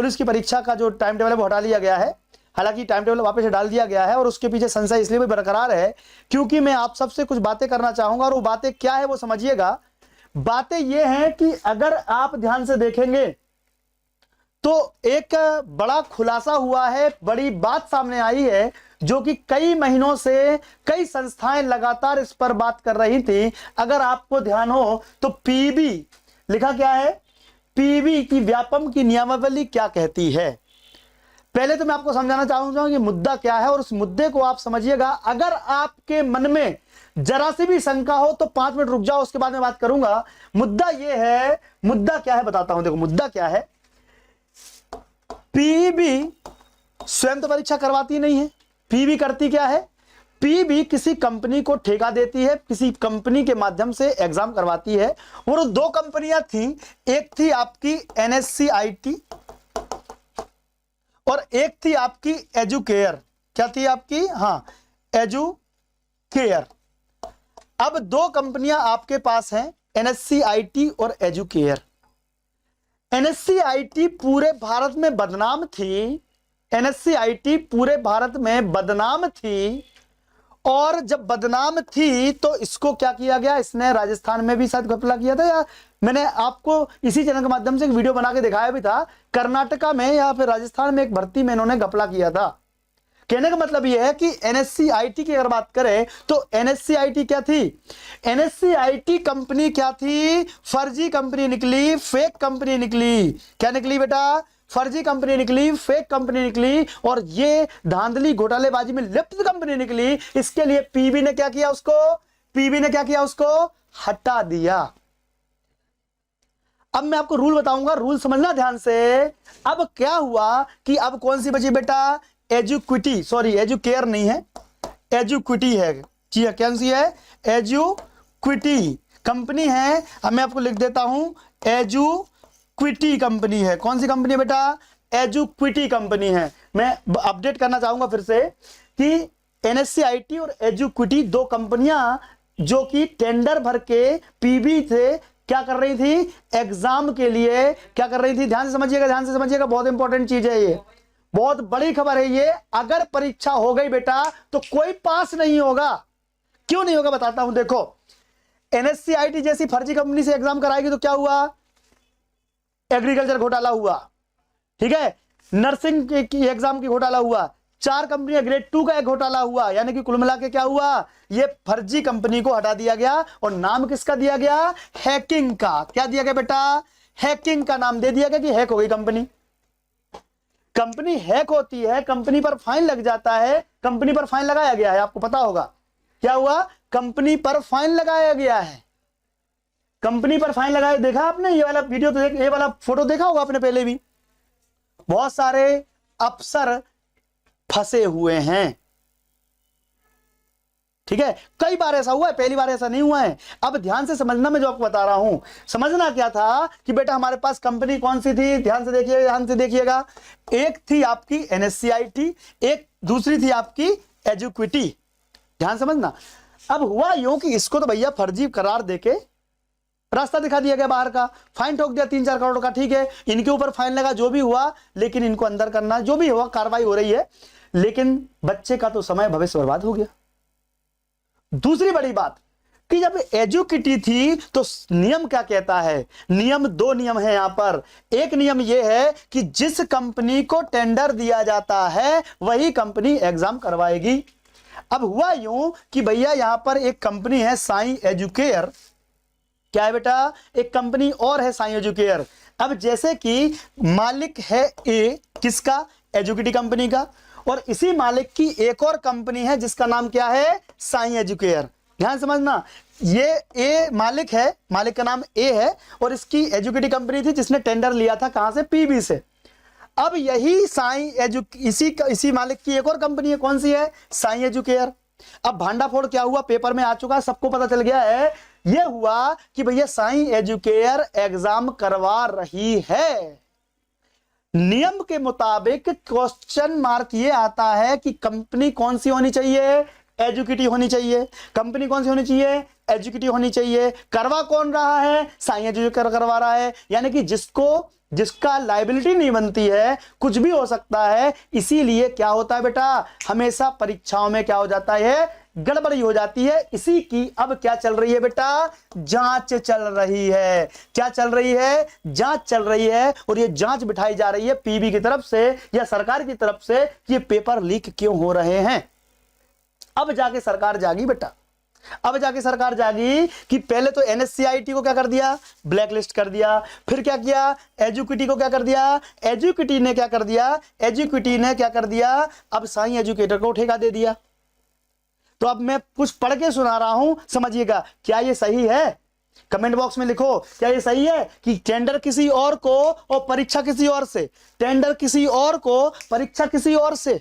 Police की परीक्षा का जो टाइम टेबल है वो हटा लिया गया है। हालांकि टाइम टेबल वापस डाल दिया गया है और उसके पीछे संशय इसलिए भी बरकरार है क्योंकि मैं आप सबसे कुछ बातें करना चाहूंगा और वो बातें क्या है वो समझिएगा। बातें ये हैं कि अगर आप ध्यान से देखेंगे तो एक बड़ा खुलासा हुआ है, बड़ी बात सामने आई है जो कि कई महीनों से कई संस्थाएं लगातार इस पर बात कर रही थी। अगर आपको ध्यान हो तो पीबी लिखा क्या है, पीबी की व्यापम की नियमावली क्या कहती है। पहले तो मैं आपको समझाना चाहूंगा कि मुद्दा क्या है और उस मुद्दे को आप समझिएगा। अगर आपके मन में जरा सी भी शंका हो तो 5 मिनट रुक जाओ, उसके बाद मैं बात करूंगा। मुद्दा यह है, मुद्दा क्या है बताता हूं। देखो मुद्दा क्या है, पीबी स्वयं तो परीक्षा करवाती नहीं है। पीबी करती क्या है, पीबी किसी कंपनी को ठेका देती है, किसी कंपनी के माध्यम से एग्जाम करवाती है। और 2 कंपनियां थी, एक थी आपकी NSCIT और एक थी आपकी एजुकेयर। क्या थी आपकी, हाँ एजुकेयर। अब 2 कंपनियां आपके पास हैं, NSCIT और एजुकेयर। NSCIT पूरे भारत में बदनाम थी, NSCIT पूरे भारत में बदनाम थी और जब बदनाम थी तो इसको क्या किया गया, इसने राजस्थान में भी शायद घपला किया था, या मैंने आपको इसी चैनल के माध्यम से एक वीडियो बना के दिखाया भी था। कर्नाटका में या फिर राजस्थान में एक भर्ती में इन्होंने घपला किया था। कहने का मतलब यह है कि NSCIT की अगर बात करें तो NSCIT क्या थी, NSCIT कंपनी क्या थी, फर्जी कंपनी निकली, फेक कंपनी निकली। क्या निकली बेटा, फर्जी कंपनी निकली, फेक कंपनी निकली और ये धांधली घोटालेबाजी में लिप्त कंपनी निकली। इसके लिए पीबी ने क्या किया, उसको पीबी ने क्या किया, उसको हटा दिया। अब मैं आपको रूल बताऊंगा, रूल समझना ध्यान से। अब क्या हुआ कि अब कौन सी बची बेटा, एजुक्विटी, सॉरी एजुकेयर नहीं है, एजुक्विटी है। जी हाँ, कौन सी है, एजुक्विटी कंपनी है। अब मैं आपको लिख देता हूं, एजुक्विटी कंपनी है। कौन सी कंपनी है बेटा, एजुक्विटी कंपनी है। मैं अपडेट करना चाहूंगा फिर से कि NSCIT और एजुक्विटी 2 कंपनियां जो कि टेंडर भर के पीबी से क्या कर रही थी, एग्जाम के लिए क्या कर रही थी। ध्यान से समझिएगा, ध्यान से समझिएगा, बहुत इंपॉर्टेंट चीज है ये, बहुत बड़ी खबर है ये। अगर परीक्षा हो गई बेटा तो कोई पास नहीं होगा। क्यों नहीं होगा बताता हूं। देखो NSCIT जैसी फर्जी कंपनी से एग्जाम कराएगी तो क्या हुआ, एग्रीकल्चर घोटाला हुआ, ठीक है, नर्सिंग की एग्जाम की घोटाला हुआ, 4 कंपनियां ग्रेड 2 का एक घोटाला हुआ। यानी कि कुल मिला के क्या हुआ, ये फर्जी कंपनी को हटा दिया गया और नाम किसका दिया गया, हैकिंग का। क्या दिया गया बेटा, हैकिंग का नाम दे दिया गया कि हैक हो गई कंपनी। कंपनी हैक होती है, कंपनी पर फाइन लग जाता है, कंपनी पर फाइन लगाया गया है, आपको पता होगा क्या हुआ, कंपनी पर फाइन लगाया गया है। कंपनी पर फाइन लगाया, देखा आपने ये वाला वीडियो तो ये वाला फोटो देखा होगा आपने पहले भी। बहुत सारे अफसर फंसे हुए हैं, ठीक है, कई बार ऐसा हुआ है, पहली बार ऐसा नहीं हुआ है। अब ध्यान से समझना, मैं जो आपको बता रहा हूं, समझना क्या था कि बेटा हमारे पास कंपनी कौन सी थी, ध्यान से देखिएगा, ध्यान से देखिएगा। एक थी आपकी NSCIT, एक दूसरी थी आपकी एजुक्विटी। ध्यान समझना। अब हुआ यूं कि इसको तो भैया फर्जी करार देके रास्ता दिखा दिया गया बाहर का, फाइन ठोक दिया 3-4 करोड़ का, ठीक है, इनके ऊपर फाइन लगा, जो भी हुआ, लेकिन इनको अंदर करना, जो भी हुआ कार्रवाई हो रही है, लेकिन बच्चे का तो समय भविष्य बर्बाद हो गया। दूसरी बड़ी बात कि जब एजुक्विटी थी तो नियम क्या कहता है, नियम 2 नियम है यहां पर। एक नियम यह है कि जिस कंपनी को टेंडर दिया जाता है वही कंपनी एग्जाम करवाएगी। अब हुआ यूं कि भैया यहां पर एक कंपनी है साई एजुकेयर। क्या है बेटा, एक कंपनी और है साई एजुकेयर। अब जैसे कि मालिक है ए, किसका, एजुक्विटी कंपनी का, और इसी मालिक की एक और कंपनी है जिसका नाम क्या है, साई एजुकेयर। ध्यान समझना, ये ए मालिक है, मालिक का नाम ए है और इसकी एजुक्विटी कंपनी थी जिसने टेंडर लिया था कहां से, पीबी से। अब यही साई इसी मालिक की एक और कंपनी है, कौन सी है, साई एजुकेयर। अब भांडाफोड़ क्या हुआ, पेपर में आ चुका है, सबको पता चल गया है। यह हुआ कि भैया साई एजुकेयर एग्जाम करवा रही है। नियम के मुताबिक क्वेश्चन मार्क ये आता है कि कंपनी कौन सी होनी चाहिए, एजुक्विटी होनी चाहिए। कंपनी कौन सी होनी चाहिए, एजुक्विटी होनी चाहिए। करवा कौन रहा है, साई एजुकेयर करवा रहा है। यानी कि जिसको जिसका लायबिलिटी नहीं बनती है, कुछ भी हो सकता है। इसीलिए क्या होता है बेटा, हमेशा परीक्षाओं में क्या हो जाता है, गड़बड़ी हो जाती है। इसी की अब क्या चल रही है बेटा, जांच चल रही है। क्या चल रही है, जांच चल रही है। और ये जांच बिठाई जा रही है पीबी की तरफ से या सरकार की तरफ से कि ये पेपर लीक क्यों हो रहे हैं। अब जाके सरकार जागी बेटा, अब जाके सरकार जागी कि पहले तो एनएससीआईटी को क्या कर दिया, ब्लैकलिस्ट कर दिया। फिर क्या किया, एजुकेटी को क्या कर दिया, एजुकेटी ने क्या कर दिया, एजुकेटी ने क्या कर दिया, अब साईं एजुकेटर को ठेका दे दिया। तो अब मैं कुछ पढ़ के सुना रहा हूं, समझिएगा। क्या ये सही है, कमेंट बॉक्स में लिखो, क्या ये सही है कि टेंडर किसी और को और परीक्षा किसी और से, टेंडर किसी और को, परीक्षा किसी और से।